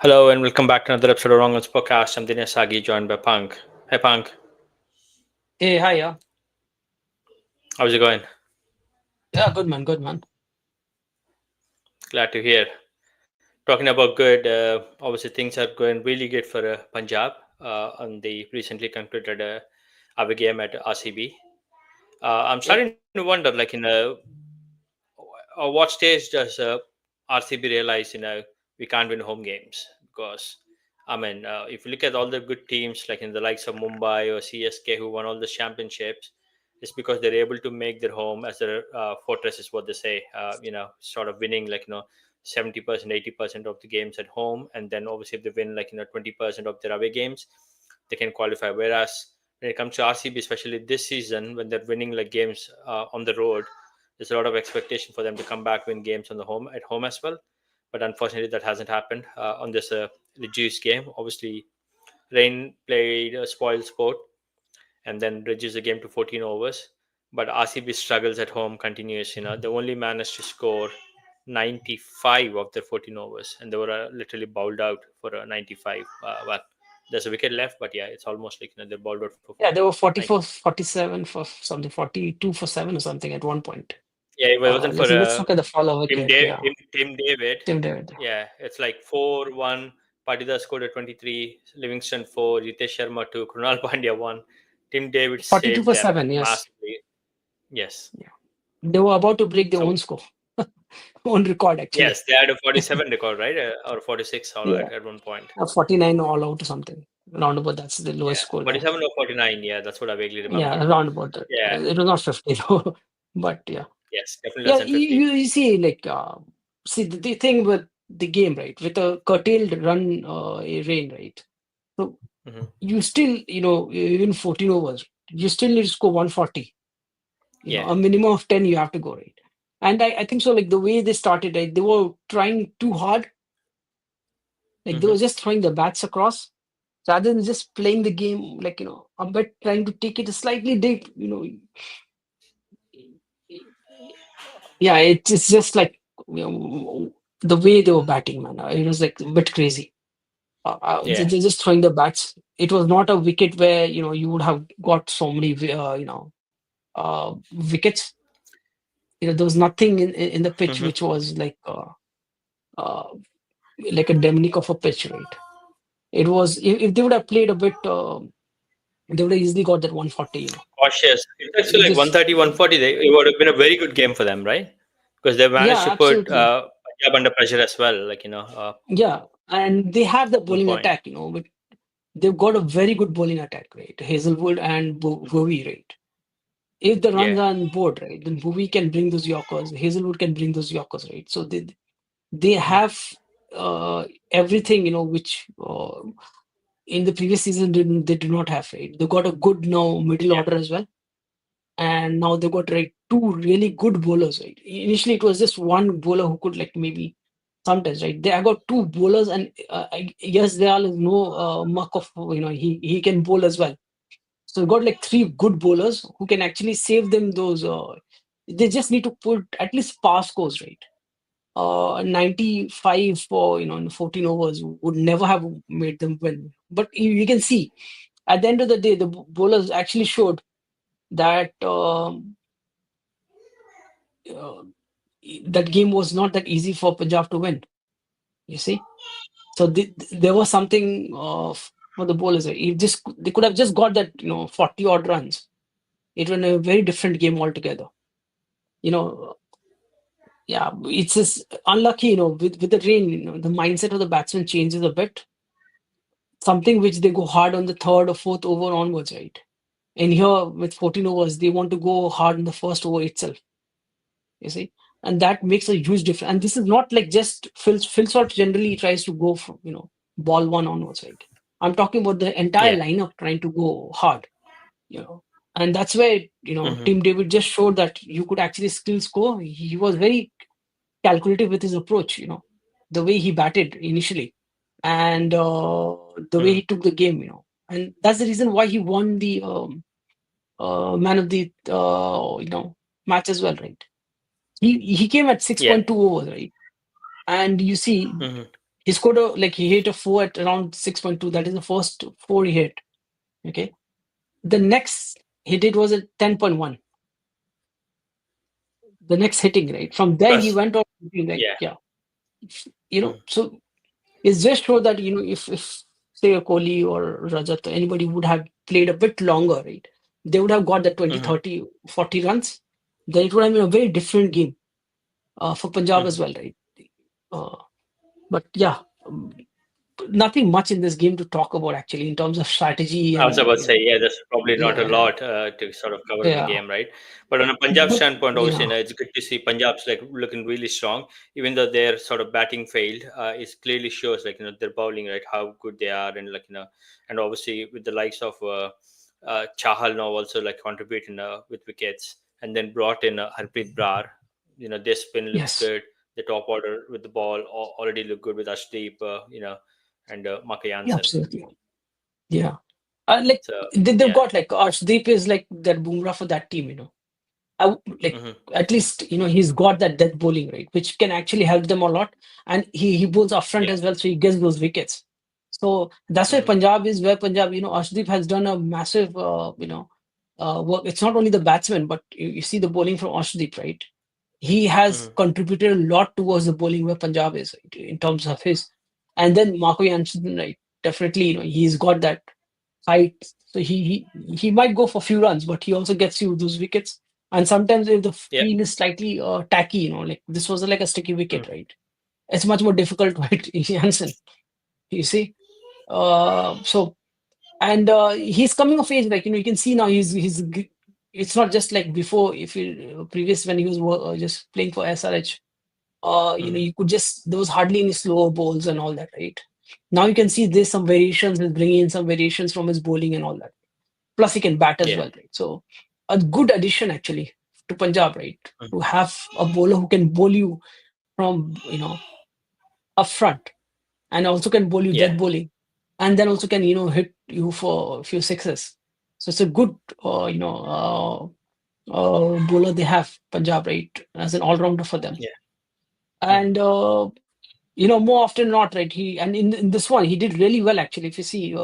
Hello and welcome back to another episode of Wrong Podcast. I'm Dinesh Sagi, joined by Punk. Hey Punk, Hey, hi, yeah. how's it going? Yeah, good man, good man. Glad to hear. Talking about good, obviously things are going really good for Punjab on the recently concluded away game at RCB. I'm Yep. starting to wonder, what stage does RCB realize, we can't win home games? Because, if you look at all the good teams, like in the likes of Mumbai or CSK, who won all the championships, it's because they're able to make their home as their fortress, is what they say. Sort of winning 70%, 80% of the games at home, and then obviously if they win 20% of their away games, they can qualify. Whereas when it comes to RCB, especially this season, when they're winning games on the road, there's a lot of expectation for them to come back, win games on the home at home as well. But unfortunately, that hasn't happened on this reduced game. Obviously, rain played a spoil sport and then reduced the game to 14 overs. But RCB struggles at home continues. They only managed to score 95 of their 14 overs, and they were literally bowled out for 95. Well, there's a wicket left, but yeah, it's almost like they're bowled out for Yeah, they were 90. 44, 47 for something, 42 for 7 or something at one point. Yeah, if it wasn't for Let's look at the follow wicket. Yeah, Tim David. Tim David. Yeah, it's like 4-1. Patida scored at 23, Livingston 4, Ritesh Sharma 2, Krunal Pandya 1. Tim David 42 saved for them 7, yes. massively. Yes. Yeah. They were about to break their So, own score, own record actually. yes, they had a 47 record, right? Or 46 all Yeah, at one point. 49 all out or something. Roundabout, that's the lowest Yeah, score there. 47 or 49. Yeah, that's what I vaguely remember. Yeah, roundabout that. Yeah, It was not 50 though, but yeah. yes, definitely less Yeah, than 50. you see, see the thing with the game, right? With a curtailed run rain, right? So Hmm. you still, even 14 overs, you still need to score 140. Yeah. A minimum of 10 you have to go, right? And I think so, like the way they started, right? They were trying too hard. Like they Hmm. were just throwing the bats across rather than just playing the game, a bit trying to take it slightly deep, Yeah, it's just like, the way they were batting, man. It was like a bit crazy. Yeah. They're just throwing the bats. It was not a wicket where, you would have got so many, wickets. There was nothing in the pitch Hmm. which was uh, like a demonic of a pitch, right? It was if they would have played a bit, they would have easily got that 140. Cautious. It's actually It like just 130, 140. It would have been a very good game for them, right? Because they managed Yeah, to put absolutely, Punjab under pressure as well. yeah, and they have the One bowling point. attack, but they've got a very good bowling attack, right? Hazelwood and Bowie, right? If the Yeah. runs are on board, right, then Bowie can bring those Yorkers, Hazelwood can bring those Yorkers, right? So they Mhm. have everything, which in the previous season they did not have, right? They got a good now middle Yeah. order as well, and now they got right two really good bowlers, right? Initially, it was just one bowler who could like maybe sometimes, right? They I got two bowlers, and yes, there is no muck of he can bowl as well. So you got like three good bowlers who can actually save them those. They just need to put at least pass scores, right? 95 for in 14 overs would never have made them win. But you can see at the end of the day, the bowlers actually showed that uh, that game was not that easy for Punjab to win. You see, so there was something for the bowlers. If this they could have just got that 40 odd runs, it was a very different game altogether. You know, yeah, it's just unlucky. With the rain, the mindset of the batsman changes a bit. Something which they go hard on the third or fourth over onwards, right? And here with 14 overs, they want to go hard in the first over itself. You see, and that makes a huge difference. And this is not like just Phil Salt generally tries to go from ball one onwards, right? I'm talking about the entire Yeah. lineup trying to go hard, and that's where Hmm. Tim David just showed that you could actually still score. He was very calculative with his approach, the way he batted initially, and the way Hmm. he took the game, and that's the reason why he won the man of the match as well, right? He came at Yeah. 6.2 overs, right? And you see, Hmm. He scored he hit a four at around 6.2. That is the first four he hit. Okay. The next he did was at 10.1. The next hitting, right? From there he Because went on hitting, yeah. yeah. Mhm. So it's just show that, if say a Kohli or Rajat or anybody would have played a bit longer, right? They would have got the 20, Mhm. 30, 40 runs. Then it would have been a very different game for Punjab as Mhm. well, right? Uh, but yeah, nothing much in this game to talk about actually in terms of strategy I was and about to say, yeah, there's probably not a yeah, lot to sort of cover in the yeah. game, right? But on a Punjab But standpoint, obviously, yeah, it's good to see Punjab's like looking really strong, even though their sort of batting failed. It clearly shows their bowling, right, how good they are, and and obviously with the likes of Chahal now also like contributing with wickets, and then brought in Harpreet Brar. Their spin looks yes, good. The top order with the ball already look good with Ashdeep, and Maka yeah, Jansen. absolutely, yeah. So They've yeah. got Arshdeep is like that Bumrah for that team. Like Hmm. at least he's got that death bowling, right, which can actually help them a lot, and he bowls up front Yeah. as well, so he gets those wickets. So that's why Hmm. Punjab is where Punjab. Arshdeep has done a massive work. It's not only the batsman, but you see the bowling from Arshdeep, right? He has Hmm. contributed a lot towards the bowling where Punjab is, right, in terms of his. And then Marco Jansen, right? Definitely, he's got that height. So he might go for few runs, but he also gets you those wickets. And sometimes if the Yeah. field is slightly tacky, like this was like a sticky Mm. wicket, right? It's much more difficult to hit Jansen. You see, so and he's coming of age. You can see now it's not just like before. If you previous when he was just playing for SRH, Mhm. you could just there was hardly any slower balls and all that, right? Now you can see there's some variations. He's bringing in some variations from his bowling and all that. Plus, he can bat as Yeah. well, right? So, a good addition actually to Punjab, right? Mhm. To have a bowler who can bowl you from up front and also can bowl you Yeah. dead bowling, and then also can hit you for a few sixes. So it's a good bowler they have Punjab, right, as an all rounder for them. Yeah. Mhm. And more often not, right? In this one he did really well actually. If you see,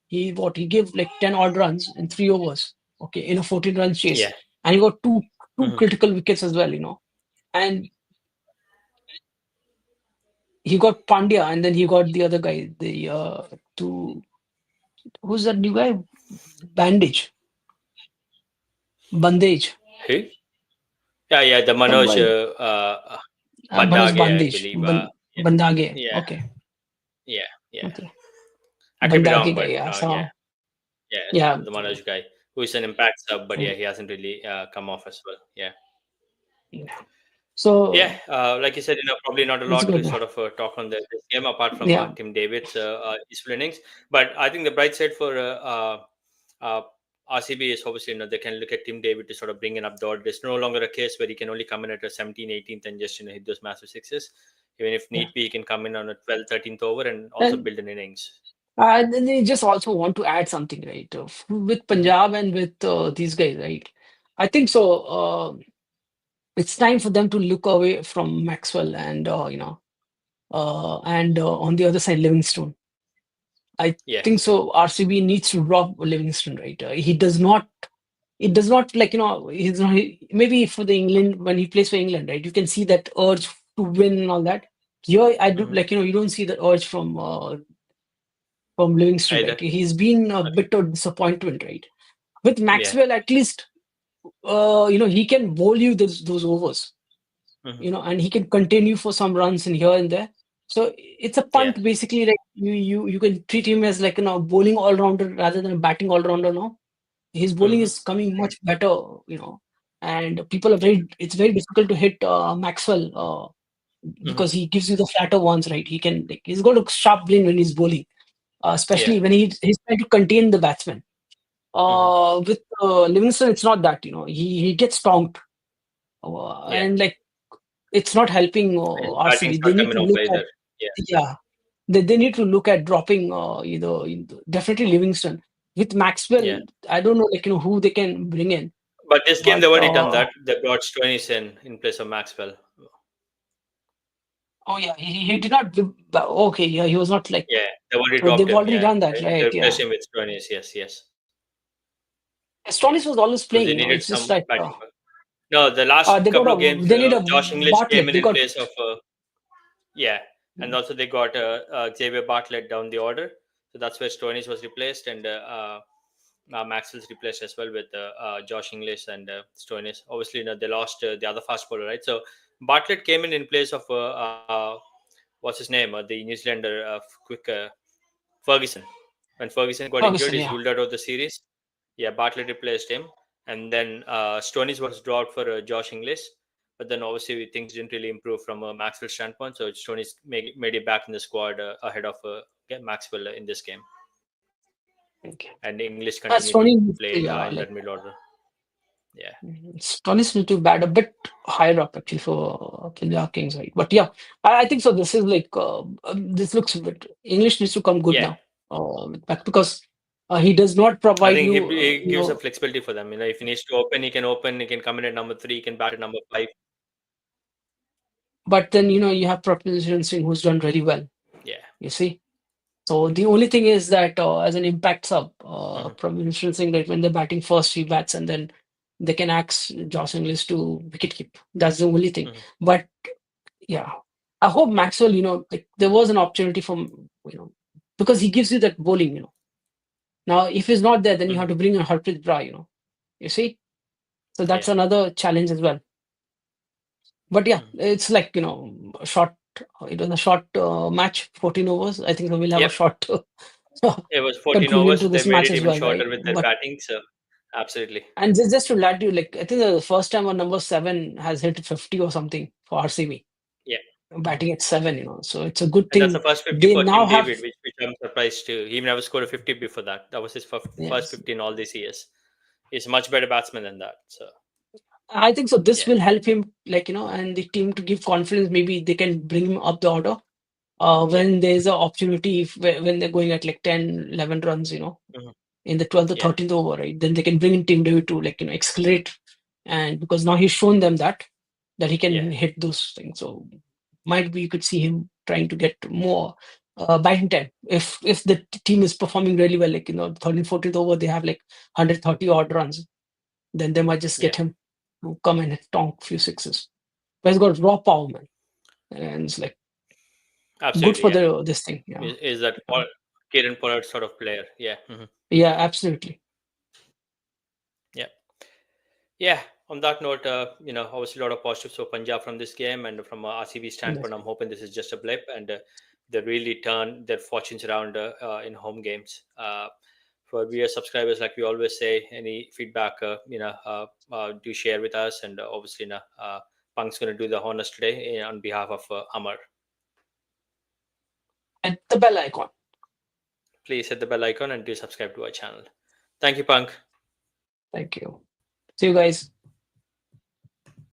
he gave like 10 odd runs in 3 overs, okay, in a 14 run Yeah. chase, and he got two Mhm. critical wickets as well. And he got Pandya, and then he got the other guy, the two who's that new guy? Bandage, Bandage, Who? Yeah. Yeah. The Manoj somebody, Manoj Bandage, I Bandage, believe. Yeah. Bandage. Yeah. Okay, Yeah. Yeah. okay, I could be Bandage wrong, guy. but Yeah, yeah. so Yeah. yeah, The Manoj guy, who is an impact sub, but yeah, and, he hasn't really come off as well. Yeah. yeah. Yeah, So like you said, probably not a it's lot to good. sort of talk on this game apart from Yeah. Tim David's useful innings. But I think the bright side for uh, RCB is obviously they can look at Tim David to sort of bring in up the order. It's no longer a case where he can only come in at a 17th, 18th and just hit those massive sixes. Even if Yeah. need be, he can come in on a 12th, 13th over and also And build an innings. then they just also want to add something, right? With Hmm. Punjab and with these guys, right? I think so. It's time for them to look away from Maxwell and on the other side, Livingstone. I Yeah. think so. RCB needs to drop Livingstone, right? He does not. It does not He's not. Maybe for the England when he plays for England, right? You can see that urge to win and all that. Here, I do Hmm. you don't see the urge from Livingston, right? Either. He's been a Okay. bit of disappointment, right? With Yeah. Maxwell, at least, he can bowl you those overs, Hmm. and he can continue for some runs in here and there. So it's a Yeah. punt basically. Like you can treat him as like bowling all rounder rather than a batting all rounder now. His bowling Hmm. is coming much better, and people are Yeah. it's very difficult to hit Maxwell Hmm. because he gives you the flatter ones, right? He's got a sharp brain when he's bowling, Yeah. especially when he's trying to contain the batsman. Hmm. With Livingston, it's not that, he gets stomped, Yeah. and like it's not helping His batting's RCB. They not need coming to off look at, either. Yeah. yeah, they need to look at dropping definitely Livingston. With Maxwell, Yeah. I don't know who they can bring in, But this game, but they've already done that. They brought Stoinis in place of Maxwell. Oh yeah, he did not give. Okay, yeah, he was not like. Yeah, they've already So dropped they've him. already Yeah, done that, they right? replaced Yeah. him with Stoinis. Yes, yes. Yeah, Stonis was always because playing. they needed It's just some like batting. No, the last they got couple a of games, they need a Josh English came Bartlett. in They in got place of yeah, and also they got Xavier Bartlett down the order, so that's where Stoinis was replaced, and Maxwell's replaced as well with Josh English and Stoinis. Obviously, they lost the other fast bowler, right? So Bartlett came in place of what's his name, the New Zealander, quick Ferguson. When Ferguson got injured, Ferguson. he's Yeah. ruled out of the series. Yeah, Bartlett replaced him, and then Stoinis was dropped for Josh English. But then obviously things didn't really improve from a Maxwell standpoint, so Stoinis made it back in the squad ahead of Maxwell in this game, Okay. and English That's continued to Stonis. play in Yeah, that like middle order. Yeah, Stonis need to bat a bit higher up actually for Punjab Kings, right? But yeah, I think so. This is like this looks a bit. English needs to come good yeah. now, back because he does not I provide think you, he gives a flexibility for them. If he needs to open, he can open. He can come in at number three. He can bat at number five. but then you have Proposition Singh who's done very well. Yeah. You see. So the only thing is that as an impact sub, Hmm. Provincial saying that when they're batting first, he bats and then they can ask Josh Inglis to wicket keep. That's the only thing. Hmm. But yeah, I hope Maxwell, like there was an opportunity for, because he gives you that bowling. Now, if he's not there, then you Hmm. have to bring in Harpreet Bra. You see? So that's Yeah. another challenge as well. But yeah, Hmm. it's like, a short, it was a short match, 14 overs. I think we'll have a Yep. short It was 14 conclusion overs. to They this made match it as even well, right? shorter with their But batting. So, absolutely. and just to add you, like I think the first time on number seven has hit 50 or something for RCB, Yeah. Hmm. batting at seven. So it's a good And that's the thing. first 50 They for now Tim have, David, which I'm surprised too. He never scored a 50 before that. That was his first yes, 50 in all these years. He's a much better batsman than that. So, I think so. This yeah. will help him, like, and the team to give confidence. Maybe they can bring him up the order Yeah. when there's an opportunity, when they're going at like 10, 11 runs, Hmm. in the 12th or Yeah. 13th over, right? Then they can bring in Team David to, like, accelerate. And because now he's shown them that he Yeah. can hit those things. So might be you could see him trying to get more batting time. If the team is performing really well, like, 13th, 14th over, they have like 130 odd runs, then they might just Yeah. get him to come and hit tonk few sixes. But he's got raw power, man. And it's like good Absolutely. for Yeah. the this thing. Yeah. Is that Yeah, Kieran Pollard sort of player? Yeah. Hmm. yeah, absolutely. Yeah. Yeah. On that note, obviously a lot of positives for Punjab from this game, and from a RCB Yes. standpoint, I'm hoping this is just a blip, and they really turn their fortunes around in home games. For VR subscribers, like we always say, any feedback, do share with us, and obviously, Punk's going to do the honors today on behalf of Amar. And the bell icon. Please hit the bell icon and do subscribe to our channel. Thank you, Punk. Thank you. See you guys.